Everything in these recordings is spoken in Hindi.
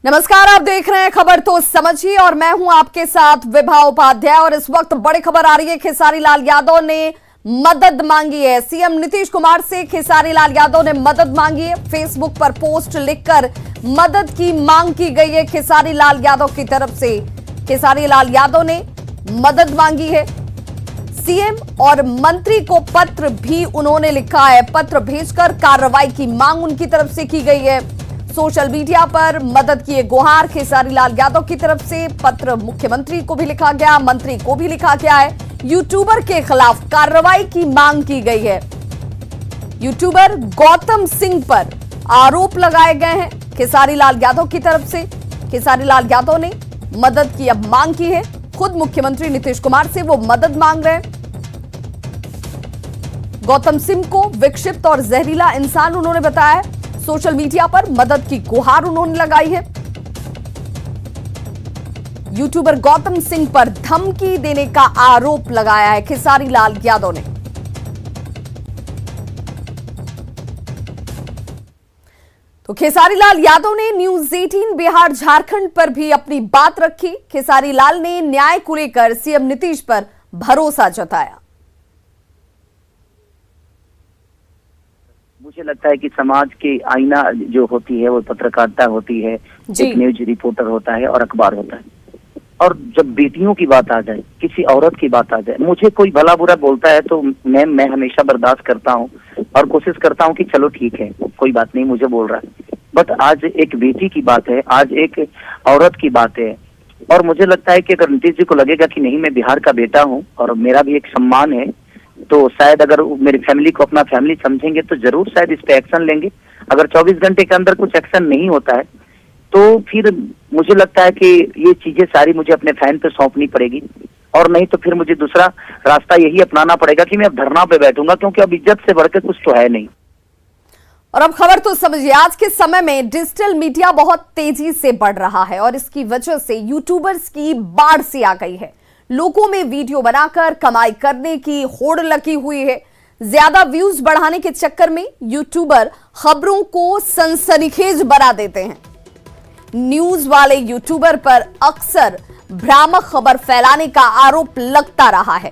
नमस्कार, आप देख रहे हैं खबर तो समझिए और मैं हूं आपके साथ विभा उपाध्याय। और इस वक्त बड़ी खबर आ रही है, खेसारी लाल यादव ने मदद मांगी है। सीएम नीतीश कुमार से खेसारी लाल यादव ने मदद मांगी है। फेसबुक पर पोस्ट लिखकर मदद की मांग की गई है खेसारी लाल यादव की तरफ से। खेसारी लाल यादव ने मदद मांगी है। सीएम और मंत्री को पत्र भी उन्होंने लिखा है। पत्र भेजकर कार्रवाई की मांग उनकी तरफ से की गई है। सोशल मीडिया पर मदद की गुहार खेसारी लाल यादव की तरफ से। पत्र मुख्यमंत्री को भी लिखा गया, मंत्री को भी लिखा गया है। यूट्यूबर के खिलाफ कार्रवाई की मांग की गई है। यूट्यूबर गौतम सिंह पर आरोप लगाए गए हैं खेसारी लाल यादव की तरफ से। खेसारी लाल यादव ने मदद की अब मांग की है। खुद मुख्यमंत्री नीतीश कुमार से वो मदद मांग रहे हैं। गौतम सिंह को विक्षिप्त और जहरीला इंसान उन्होंने बताया है। सोशल मीडिया पर मदद की गुहार उन्होंने लगाई है। यूट्यूबर गौतम सिंह पर धमकी देने का आरोप लगाया है खेसारी लाल यादव ने। तो खेसारी लाल यादव ने न्यूज 18 बिहार झारखंड पर भी अपनी बात रखी। खेसारी लाल ने न्याय को लेकर सीएम नीतीश पर भरोसा जताया। मुझे लगता है कि समाज की आईना जो होती है वो पत्रकारिता होती है, एक न्यूज रिपोर्टर होता है और अखबार होता है। और जब बेटियों की बात आ जाए, किसी औरत की बात आ जाए, मुझे कोई भला बुरा बोलता है तो मैं हमेशा बर्दाश्त करता हूँ और कोशिश करता हूँ कि चलो ठीक है, कोई बात नहीं, मुझे बोल रहा है। बट आज एक बेटी की बात है, आज एक औरत की बात है। और मुझे लगता है कि अगर नीतीश जी को लगेगा कि नहीं, मैं बिहार का बेटा हूँ और मेरा भी एक सम्मान है, तो शायद अगर मेरी फैमिली को अपना फैमिली समझेंगे तो जरूर शायद इस पे एक्शन लेंगे। अगर 24 घंटे के अंदर कुछ एक्शन नहीं होता है तो फिर मुझे लगता है कि ये चीजें सारी मुझे अपने फैन पे सौंपनी पड़ेगी, और नहीं तो फिर मुझे दूसरा रास्ता यही अपनाना पड़ेगा कि मैं अब धरना पे बैठूंगा, क्योंकि अब इज्जत से बढ़कर कुछ तो है नहीं। और अब खबर तो समझिए, आज के समय में डिजिटल मीडिया बहुत तेजी से बढ़ रहा है और इसकी वजह से यूट्यूबर्स की बाढ़ सी आ गई है। लोगों में वीडियो बनाकर कमाई करने की होड़ लगी हुई है। ज्यादा व्यूज बढ़ाने के चक्कर में यूट्यूबर खबरों को सनसनीखेज बना देते हैं। न्यूज वाले यूट्यूबर पर अक्सर भ्रामक खबर फैलाने का आरोप लगता रहा है।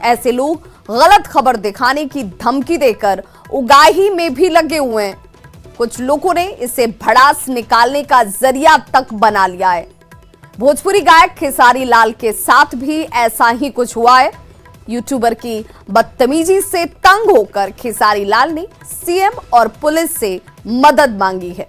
ऐसे लोग गलत खबर दिखाने की धमकी देकर उगाही में भी लगे हुए हैं। कुछ लोगों ने इसे भड़ास निकालने का जरिया तक बना लिया है। भोजपुरी गायक खेसारी लाल के साथ भी ऐसा ही कुछ हुआ है। यूट्यूबर की बदतमीजी से तंग होकर खेसारी लाल ने सीएम और पुलिस से मदद मांगी है।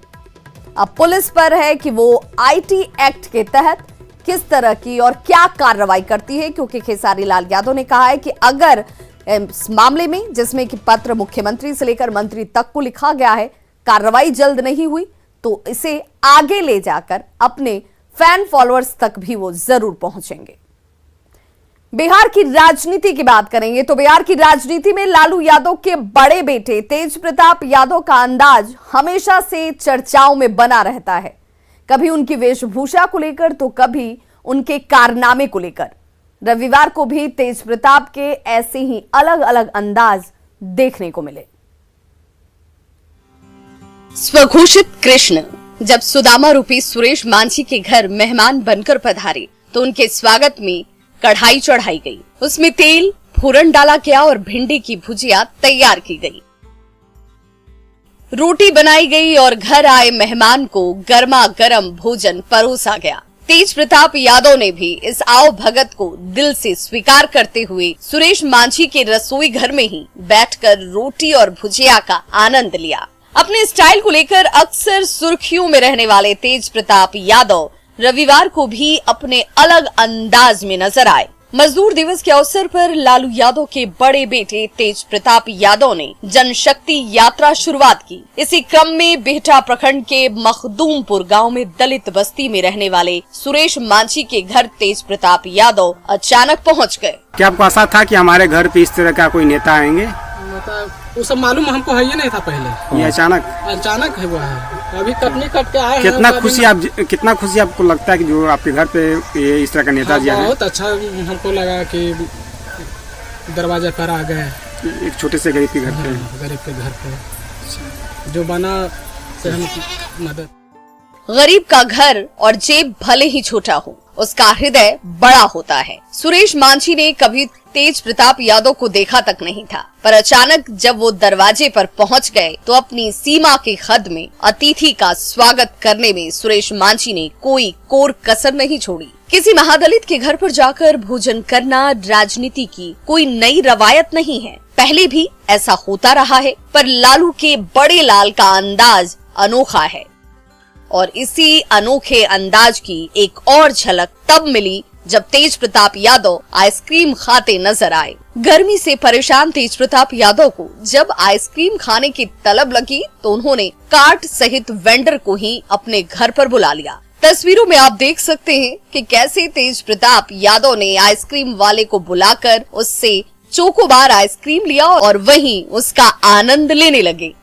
अब पुलिस पर है कि वो आईटी एक्ट के तहत किस तरह की और क्या कार्रवाई करती है, क्योंकि खेसारी लाल यादव ने कहा है कि अगर इस मामले में, जिसमें कि पत्र मुख्यमंत्री से लेकर मंत्री तक को लिखा गया है, कार्रवाई जल्द नहीं हुई तो इसे आगे ले जाकर अपने फैन फॉलोअर्स तक भी वो जरूर पहुंचेंगे। बिहार की राजनीति की बात करेंगे तो बिहार की राजनीति में लालू यादव के बड़े बेटे तेज प्रताप यादव का अंदाज हमेशा से चर्चाओं में बना रहता है। कभी उनकी वेशभूषा को लेकर तो कभी उनके कारनामे को लेकर। रविवार को भी तेज प्रताप के ऐसे ही अलग अलग अंदाज देखने को मिले। स्वघोषित कृष्ण जब सुदामा रूपी सुरेश मांझी के घर मेहमान बनकर पधारे तो उनके स्वागत में कढ़ाई चढ़ाई गई। उसमें तेल, फोरन डाला गया और भिंडी की भुजिया तैयार की गई। रोटी बनाई गई और घर आए मेहमान को गर्मा गर्म भोजन परोसा गया। तेज प्रताप यादव ने भी इस आओ भगत को दिल से स्वीकार करते हुए सुरेश मांझी के रसोई घर में ही बैठकर रोटी और भुजिया का आनंद लिया। अपने स्टाइल को लेकर अक्सर सुर्खियों में रहने वाले तेज प्रताप यादव रविवार को भी अपने अलग अंदाज में नजर आए। मजदूर दिवस के अवसर पर लालू यादव के बड़े बेटे तेज प्रताप यादव ने जनशक्ति यात्रा शुरुआत की। इसी क्रम में बिहटा प्रखंड के मखदूमपुर गांव में दलित बस्ती में रहने वाले सुरेश मांझी के घर तेज प्रताप यादव अचानक पहुंच गए। क्या आपको आशा था कि हमारे घर पे इस तरह का कोई नेता आएंगे? वो सब मालूम हमको है ही नहीं था पहले। ये अचानक है वो है। अभी कटनी कट के आए। कितना खुशी आपको लगता है कि जो आपके घर पे ये इस तरह का नेता जी आए? बहुत अच्छा हमको लगा कि दरवाजा पर आ गए। एक छोटे से गरीब के घर पे। गरीब के घर पे जो बना से हम मदद। गरीब का घर और जेब भले ही छोटा हो, उसका हृदय बड़ा होता है। सुरेश मांझी ने कभी तेज प्रताप यादव को देखा तक नहीं था, पर अचानक जब वो दरवाजे पर पहुंच गए तो अपनी सीमा के हद में अतिथि का स्वागत करने में सुरेश मांझी ने कोई कोर कसर नहीं छोड़ी। किसी महादलित के घर पर जाकर भोजन करना राजनीति की कोई नई रवायत नहीं है, पहले भी ऐसा होता रहा है, पर लालू के बड़े लाल का अंदाज अनोखा है और इसी अनोखे अंदाज की एक और झलक तब मिली जब तेज प्रताप यादव आइसक्रीम खाते नजर आए। गर्मी से परेशान तेज प्रताप यादव को जब आइसक्रीम खाने की तलब लगी तो उन्होंने कार्ट सहित वेंडर को ही अपने घर पर बुला लिया। तस्वीरों में आप देख सकते हैं कि कैसे तेज प्रताप यादव ने आइसक्रीम वाले को बुलाकर उससे चोकोबार आइसक्रीम लिया और वहीं उसका आनंद लेने लगे।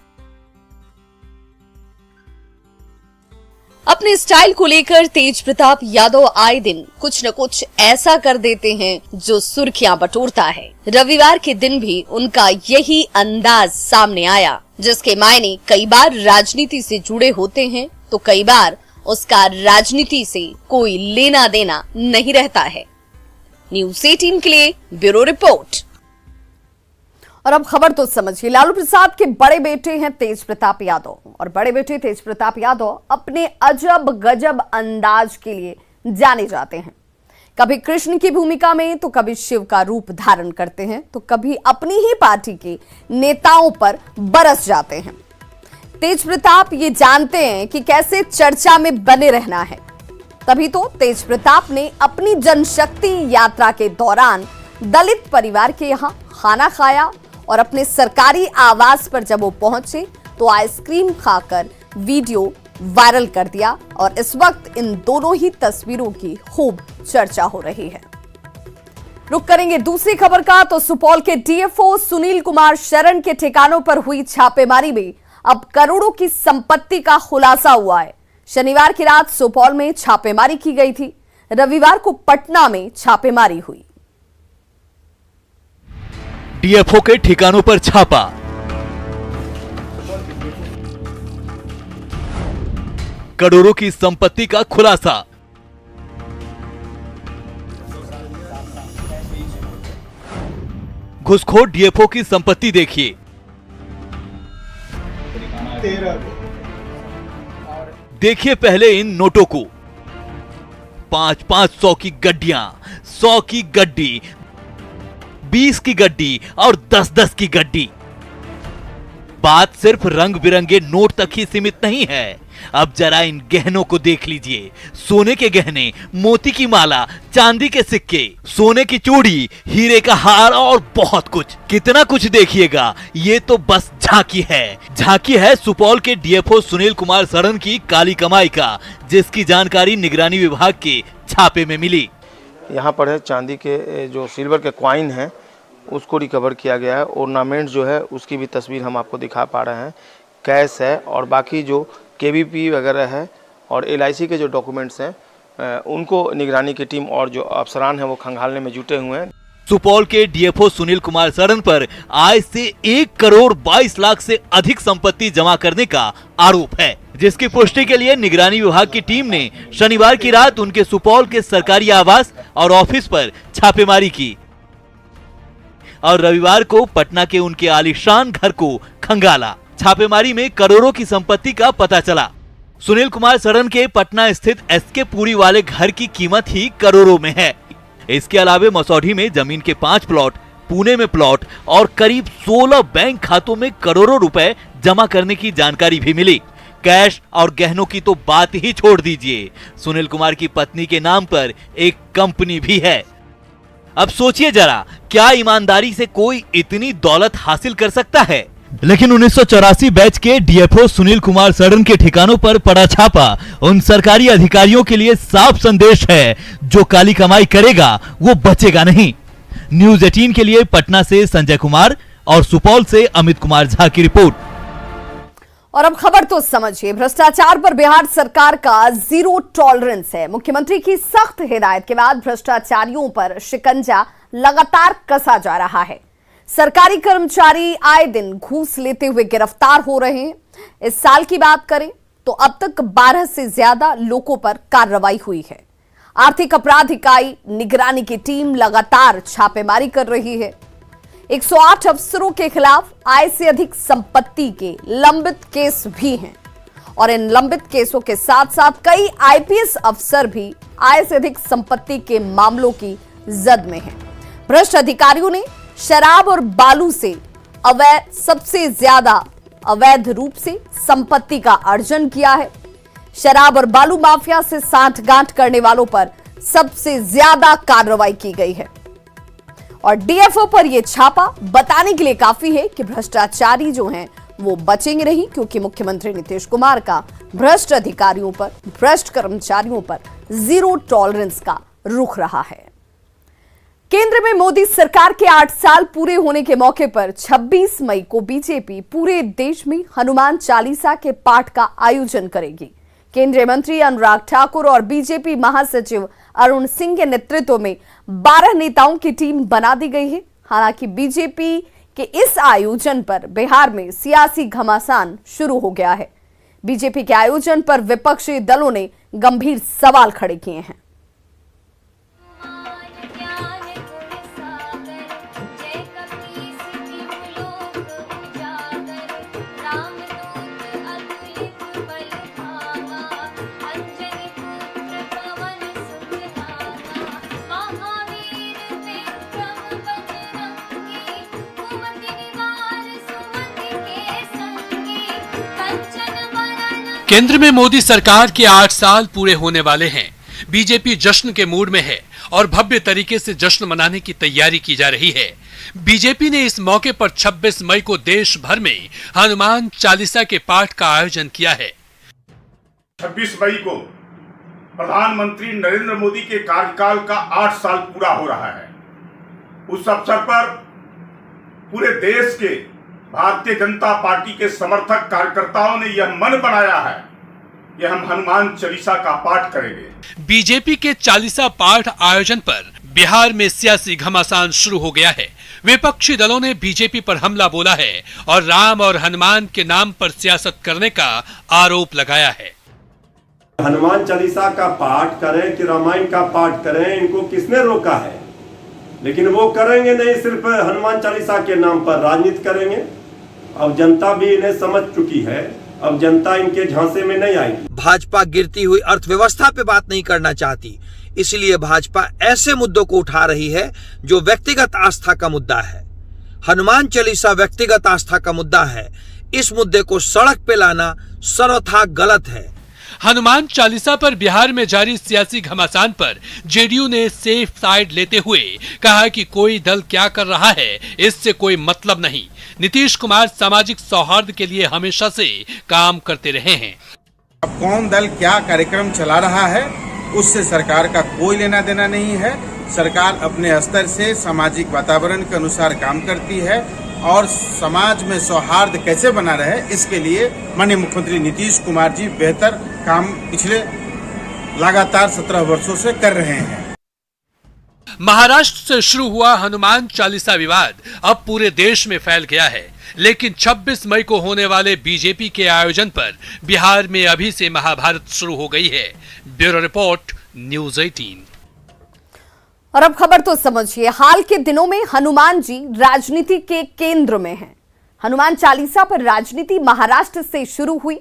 अपने स्टाइल को लेकर तेज प्रताप यादव आए दिन कुछ न कुछ ऐसा कर देते हैं जो सुर्खियां बटोरता है। रविवार के दिन भी उनका यही अंदाज सामने आया, जिसके मायने कई बार राजनीति से जुड़े होते हैं तो कई बार उसका राजनीति से कोई लेना देना नहीं रहता है। न्यूज़ 18 के लिए ब्यूरो रिपोर्ट। और अब खबर तो समझिए, लालू प्रसाद के बड़े बेटे हैं तेज प्रताप यादव और बड़े बेटे तेज प्रताप यादव अपने अजब गजब अंदाज के लिए जाने जाते हैं। कभी कृष्ण की भूमिका में तो कभी शिव का रूप धारण करते हैं तो कभी अपनी ही पार्टी के नेताओं पर बरस जाते हैं। तेज प्रताप ये जानते हैं कि कैसे चर्चा में बने रहना है, तभी तो तेज प्रताप ने अपनी जनशक्ति यात्रा के दौरान दलित परिवार के यहाँ खाना खाया और अपने सरकारी आवास पर जब वो पहुंचे तो आइसक्रीम खाकर वीडियो वायरल कर दिया और इस वक्त इन दोनों ही तस्वीरों की खूब चर्चा हो रही है। रुक करेंगे दूसरी खबर का तो सुपौल के डीएफओ सुनील कुमार शरण के ठिकानों पर हुई छापेमारी में अब करोड़ों की संपत्ति का खुलासा हुआ है। शनिवार की रात सुपौल में छापेमारी की गई थी, रविवार को पटना में छापेमारी हुई। डीएफओ के ठिकानों पर छापा, करोड़ों की संपत्ति का खुलासा। घुसखोर डीएफओ की संपत्ति देखिए। देखिए पहले इन नोटों को, 500 की गड्डियां, 100 की गड्डी, 20 की गड्डी और 10 की गड्डी। बात सिर्फ रंग बिरंगे नोट तक ही सीमित नहीं है। अब जरा इन गहनों को देख लीजिए। सोने के गहने, मोती की माला, चांदी के सिक्के, सोने की चूड़ी, हीरे का हार और बहुत कुछ। कितना कुछ देखिएगा, ये तो बस झांकी है। झांकी है सुपौल के डीएफओ सुनील कुमार शरण की काली कमाई का, जिसकी जानकारी निगरानी विभाग के छापे में मिली। यहाँ पर है चांदी के जो सिल्वर के कॉइन हैं उसको रिकवर किया गया है। ऑर्नामेंट जो है उसकी भी तस्वीर हम आपको दिखा पा रहे हैं। कैश है और बाकी जो केवीपी वगैरह है और एलआईसी के जो डॉक्यूमेंट्स हैं उनको निगरानी की टीम और जो अफसरान हैं वो खंगालने में जुटे हुए हैं। सुपौल के डीएफओ सुनील कुमार शरण पर आय से 1 करोड़ 22 लाख से अधिक संपत्ति जमा करने का आरोप है, जिसकी पुष्टि के लिए निगरानी विभाग की टीम ने शनिवार की रात उनके सुपौल के सरकारी आवास और ऑफिस पर छापेमारी की और रविवार को पटना के उनके आलीशान घर को खंगाला। छापेमारी में करोड़ों की संपत्ति का पता चला। सुनील कुमार शरण के पटना स्थित एसके पुरी वाले घर की कीमत ही करोड़ों में है। इसके अलावा मसौढ़ी में जमीन के 5 प्लॉट, पुणे में प्लॉट और करीब 16 बैंक खातों में करोड़ों रुपए जमा करने की जानकारी भी मिली। कैश और गहनों की तो बात ही छोड़ दीजिए, सुनील कुमार की पत्नी के नाम पर एक कंपनी भी है। अब सोचिए जरा, क्या ईमानदारी से कोई इतनी दौलत हासिल कर सकता है? लेकिन 1984 बैच के डीएफओ सुनील कुमार शरण के ठिकानों पर पड़ा छापा उन सरकारी अधिकारियों के लिए साफ संदेश है, जो काली कमाई करेगा वो बचेगा नहीं। न्यूज़ 18 के लिए पटना से संजय कुमार और सुपौल से अमित कुमार झा की रिपोर्ट। और अब खबर तो समझिए, भ्रष्टाचार पर बिहार सरकार का जीरो टॉलरेंस है। मुख्यमंत्री की सख्त हिदायत के बाद भ्रष्टाचारियों पर शिकंजा लगातार कसा जा रहा है। सरकारी कर्मचारी आए दिन घूस लेते हुए गिरफ्तार हो रहे हैं। इस साल की बात करें तो अब तक 12 से ज्यादा लोगों पर कार्रवाई हुई है। आर्थिक अपराध इकाई निगरानी की टीम लगातार छापेमारी कर रही है। 108 अफसरों के खिलाफ आय से अधिक संपत्ति के लंबित केस भी हैं और इन लंबित केसों के साथ साथ कई आईपीएस अफसर भी आय से अधिक संपत्ति के मामलों की जद में हैं। भ्रष्ट अधिकारियों ने शराब और बालू से सबसे ज्यादा अवैध रूप से संपत्ति का अर्जन किया है। शराब और बालू माफिया से सांठगांठ करने वालों पर सबसे ज्यादा कार्रवाई की गई है और डीएफओ पर यह छापा बताने के लिए काफी है कि भ्रष्टाचारी जो हैं वो बचेंगे नहीं, क्योंकि मुख्यमंत्री नीतीश कुमार का भ्रष्ट अधिकारियों पर, भ्रष्ट कर्मचारियों पर जीरो टॉलरेंस का रुख रहा है। केंद्र में मोदी सरकार के 8 साल पूरे होने के मौके पर 26 मई को बीजेपी पूरे देश में हनुमान चालीसा के पाठ का आयोजन करेगी। केंद्रीय मंत्री अनुराग ठाकुर और बीजेपी महासचिव अरुण सिंह के नेतृत्व में 12 नेताओं की टीम बना दी गई है। हालांकि बीजेपी के इस आयोजन पर बिहार में सियासी घमासान शुरू हो गया है। बीजेपी के आयोजन पर विपक्षी दलों ने गंभीर सवाल खड़े किए हैं। केंद्र में मोदी सरकार के 8 साल पूरे होने वाले हैं। बीजेपी जश्न के मूड में है और भव्य तरीके से जश्न मनाने की तैयारी की जा रही है। बीजेपी ने इस मौके पर 26 मई को देश भर में हनुमान चालीसा के पाठ का आयोजन किया है। 26 मई को प्रधानमंत्री नरेंद्र मोदी के कार्यकाल का 8 साल पूरा हो रहा है। उस अवसर पर पूरे देश के भारतीय जनता पार्टी के समर्थक कार्यकर्ताओं ने यह मन बनाया है कि हम हनुमान चालीसा का पाठ करेंगे। बीजेपी के चालीसा पाठ आयोजन पर बिहार में सियासी घमासान शुरू हो गया है। विपक्षी दलों ने बीजेपी पर हमला बोला है और राम और हनुमान के नाम पर सियासत करने का आरोप लगाया है। हनुमान चालीसा का पाठ करें कि रामायण का पाठ करें, इनको किसने रोका है? लेकिन वो करेंगे नहीं, सिर्फ हनुमान चालीसा के नाम पर राजनीति करेंगे। अब जनता भी इन्हें समझ चुकी है, अब जनता इनके झांसे में नहीं आएगी। भाजपा गिरती हुई अर्थव्यवस्था पे बात नहीं करना चाहती, इसलिए भाजपा ऐसे मुद्दों को उठा रही है जो व्यक्तिगत आस्था का मुद्दा है। हनुमान चालीसा व्यक्तिगत आस्था का मुद्दा है। इस मुद्दे को सड़क पे लाना सर्वथा गलत है। हनुमान चालीसा पर बिहार में जारी सियासी घमासान पर जेडीयू ने सेफ साइड लेते हुए कहा कि कोई दल क्या कर रहा है इससे कोई मतलब नहीं। नीतीश कुमार सामाजिक सौहार्द के लिए हमेशा से काम करते रहे हैं। अब कौन दल क्या कार्यक्रम चला रहा है उससे सरकार का कोई लेना देना नहीं है। सरकार अपने स्तर से सामाजिक वातावरण के अनुसार काम करती है और समाज में सौहार्द कैसे बना रहे इसके लिए माननीय मुख्यमंत्री नीतीश कुमार जी बेहतर काम पिछले लगातार 17 वर्षों से कर रहे हैं। महाराष्ट्र से शुरू हुआ हनुमान चालीसा विवाद अब पूरे देश में फैल गया है, लेकिन 26 मई को होने वाले बीजेपी के आयोजन पर बिहार में अभी से महाभारत शुरू हो गई है। Bureau report, news 18। और अब खबर तो समझिए। हाल के दिनों में हनुमान जी राजनीति के केंद्र में हैं। हनुमान चालीसा पर राजनीति महाराष्ट्र से शुरू हुई।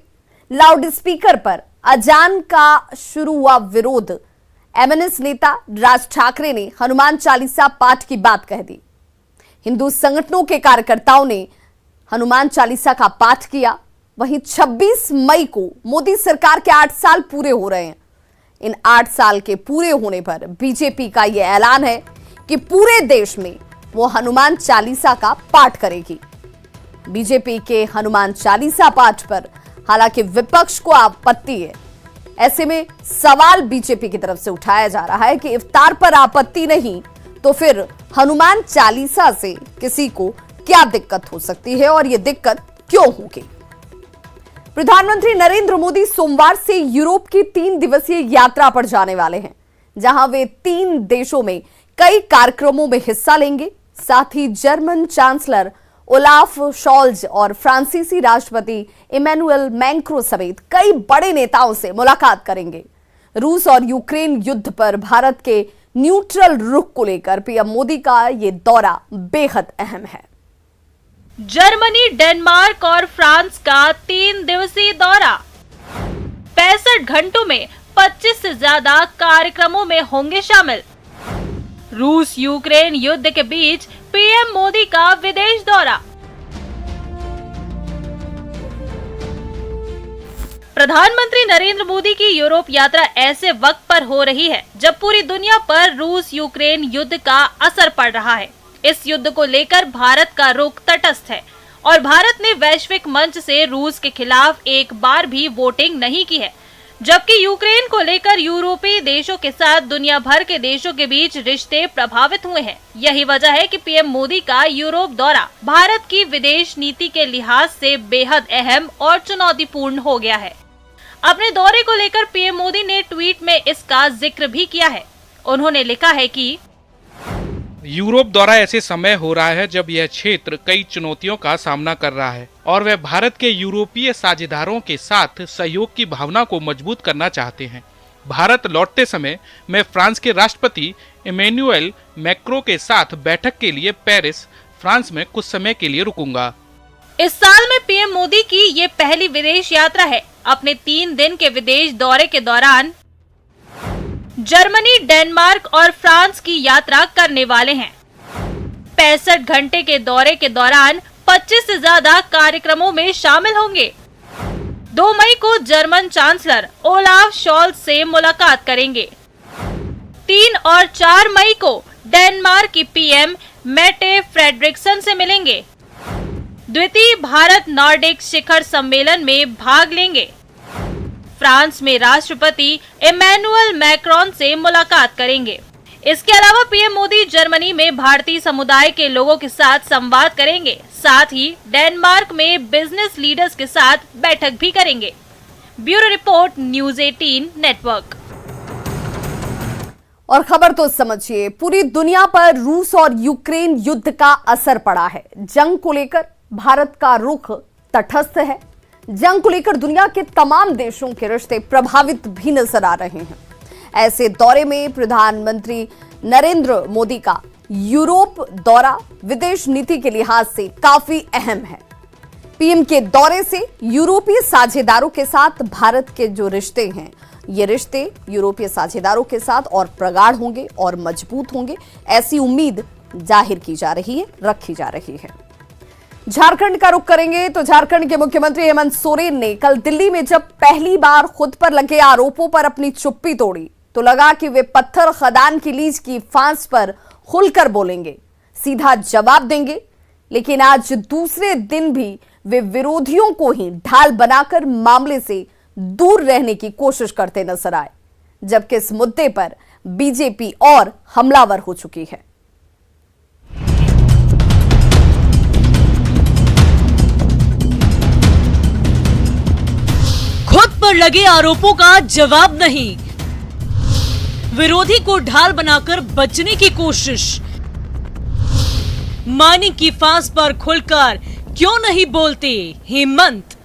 लाउड स्पीकर पर अजान का शुरू हुआ विरोध। एमएनएस नेता राज ठाकरे ने हनुमान चालीसा पाठ की बात कह दी। हिंदू संगठनों के कार्यकर्ताओं ने हनुमान चालीसा का पाठ किया। वहीं 26 मई को मोदी सरकार के 8 साल पूरे हो रहे हैं। इन 8 साल के पूरे होने पर बीजेपी का यह ऐलान है कि पूरे देश में वो हनुमान चालीसा का पाठ करेगी। बीजेपी के हनुमान चालीसा पाठ पर हालांकि विपक्ष को आपत्ति है। ऐसे में सवाल बीजेपी की तरफ से उठाया जा रहा है कि इफ्तार पर आपत्ति नहीं तो फिर हनुमान चालीसा से किसी को क्या दिक्कत हो सकती है और यह दिक्कत क्यों होगी। प्रधानमंत्री नरेंद्र मोदी सोमवार से यूरोप की 3 दिवसीय यात्रा पर जाने वाले हैं, जहां वे 3 देशों में कई कार्यक्रमों में हिस्सा लेंगे। साथ ही जर्मन चांसलर ओलाफ शॉल्ज और फ्रांसीसी राष्ट्रपति इमैनुअल मैक्रों समेत कई बड़े नेताओं से मुलाकात करेंगे। रूस और यूक्रेन युद्ध पर भारत के न्यूट्रल रुख को लेकर पीएम मोदी का ये दौरा बेहद अहम है। जर्मनी, डेनमार्क और फ्रांस का 3 दिवसीय दौरा। 65 घंटों में 25 से ज्यादा कार्यक्रमों में होंगे शामिल। रूस यूक्रेन युद्ध के बीच पीएम मोदी का विदेश दौरा। प्रधानमंत्री नरेंद्र मोदी की यूरोप यात्रा ऐसे वक्त पर हो रही है जब पूरी दुनिया पर रूस यूक्रेन युद्ध का असर पड़ रहा है। इस युद्ध को लेकर भारत का रुख तटस्थ है और भारत ने वैश्विक मंच से रूस के खिलाफ एक बार भी वोटिंग नहीं की है, जबकि यूक्रेन को लेकर यूरोपीय देशों के साथ दुनिया भर के देशों के बीच रिश्ते प्रभावित हुए हैं। यही वजह है कि पीएम मोदी का यूरोप दौरा भारत की विदेश नीति के लिहाज से बेहद अहम और चुनौतीपूर्ण हो गया है। अपने दौरे को लेकर पीएम मोदी ने ट्वीट में इसका जिक्र भी किया है। उन्होंने लिखा है कि यूरोप दौरा ऐसे समय हो रहा है जब यह क्षेत्र कई चुनौतियों का सामना कर रहा है और वह भारत के यूरोपीय साझेदारों के साथ सहयोग की भावना को मजबूत करना चाहते हैं। भारत लौटते समय मैं फ्रांस के राष्ट्रपति इमैनुअल मैक्रों के साथ बैठक के लिए पेरिस, फ्रांस में कुछ समय के लिए रुकूंगा। इस साल में पीएम मोदी की ये पहली विदेश यात्रा है। अपने 3 दिन के विदेश दौरे के दौरान जर्मनी, डेनमार्क और फ्रांस की यात्रा करने वाले हैं। 65 घंटे के दौरे के दौरान 25 से ज्यादा कार्यक्रमों में शामिल होंगे। 2 मई को जर्मन चांसलर ओलाफ शॉल्ज से मुलाकात करेंगे। 3 और 4 मई को डेनमार्क की पीएम मेटे फ्रेडरिक्सन से मिलेंगे। द्वितीय भारत नॉर्डिक शिखर सम्मेलन में भाग लेंगे। फ्रांस में राष्ट्रपति इमैनुअल मैक्रों से मुलाकात करेंगे। इसके अलावा पीएम मोदी जर्मनी में भारतीय समुदाय के लोगों के साथ संवाद करेंगे। साथ ही डेनमार्क में बिजनेस लीडर्स के साथ बैठक भी करेंगे। Bureau report, news 18 network. और खबर तो समझिए, पूरी दुनिया पर रूस और यूक्रेन युद्ध का असर पड़ा है। जंग को लेकर भारत का रुख तटस्थ है। जंग को लेकर दुनिया के तमाम देशों के रिश्ते प्रभावित भी नजर आ रहे हैं। ऐसे दौरे में प्रधानमंत्री नरेंद्र मोदी का यूरोप दौरा विदेश नीति के लिहाज से काफी अहम है। पीएम के दौरे से यूरोपीय साझेदारों के साथ भारत के जो रिश्ते हैं, ये रिश्ते यूरोपीय साझेदारों के साथ और प्रगाढ़ होंगे और मजबूत होंगे, ऐसी उम्मीद जाहिर की जा रही है, रखी जा रही है। झारखंड का रुख करेंगे तो झारखंड के मुख्यमंत्री हेमंत सोरेन ने कल दिल्ली में जब पहली बार खुद पर लगे आरोपों पर अपनी चुप्पी तोड़ी तो लगा कि वे पत्थर खदान की लीज की फांस पर खुलकर बोलेंगे, सीधा जवाब देंगे। लेकिन आज दूसरे दिन भी वे विरोधियों को ही ढाल बनाकर मामले से दूर रहने की कोशिश करते नजर आए, जबकि इस मुद्दे पर बीजेपी और हमलावर हो चुकी है। खुद पर लगे आरोपों का जवाब नहीं, विरोधी को ढाल बनाकर बचने की कोशिश। माइनिंग की फांस पर खुलकर क्यों नहीं बोलते हेमंत?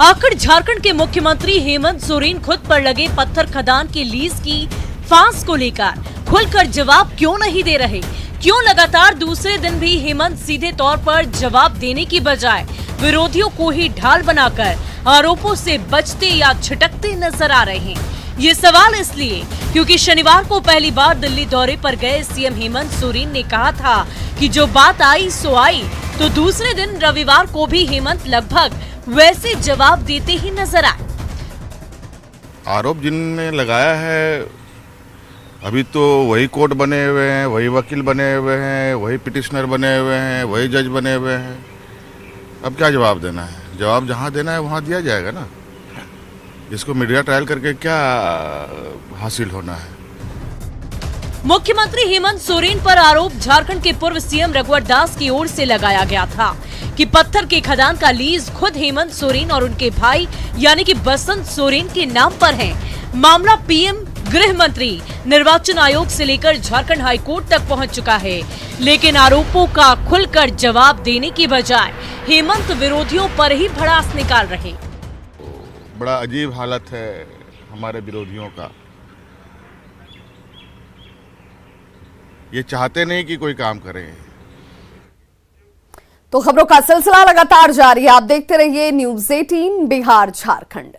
आखिर झारखंड के मुख्यमंत्री हेमंत सोरेन खुद पर लगे पत्थर खदान की लीज की फांस को लेकर खुलकर जवाब क्यों नहीं दे रहे? क्यों लगातार दूसरे दिन भी हेमंत सीधे तौर पर जवाब देने की बजाय विरोधियों को ही ढाल बनाकर आरोपों से बचते या छिटकते नजर आ रहे हैं? ये सवाल इसलिए क्योंकि शनिवार को पहली बार दिल्ली दौरे पर गए सीएम हेमंत सोरेन ने कहा था कि जो बात आई सो आई, तो दूसरे दिन रविवार को भी हेमंत लगभग वैसे जवाब देते ही नजर आए। आरोप जिनने लगाया है अभी तो वही कोर्ट बने हुए हैं, वही वकील बने हुए हैं, वही पिटिशनर बने हुए हैं, वही जज बने हुए हैं। अब क्या जवाब देना है? जवाब जहां देना है वहां दिया जाएगा ना। इसको मीडिया ट्रायल करके क्या हासिल होना है? मुख्यमंत्री हेमंत सोरेन पर आरोप झारखंड के पूर्व सीएम रघुवर दास की ओर से लगाया गया था कि पत्थर के खदान का लीज खुद हेमंत सोरेन और उनके भाई यानी कि बसंत सोरेन के नाम पर है। मामला पीएम गृह मंत्री निर्वाचन आयोग से लेकर झारखंड हाईकोर्ट तक पहुंच चुका है, लेकिन आरोपों का खुलकर जवाब देने की बजाय हेमंत विरोधियों पर ही भड़ास निकाल रहे। बड़ा अजीब हालत है हमारे विरोधियों का। ये चाहते नहीं कि कोई काम करे। तो खबरों का सिलसिला लगातार जारी है। आप देखते रहिए न्यूज़ 18 बिहार झारखंड।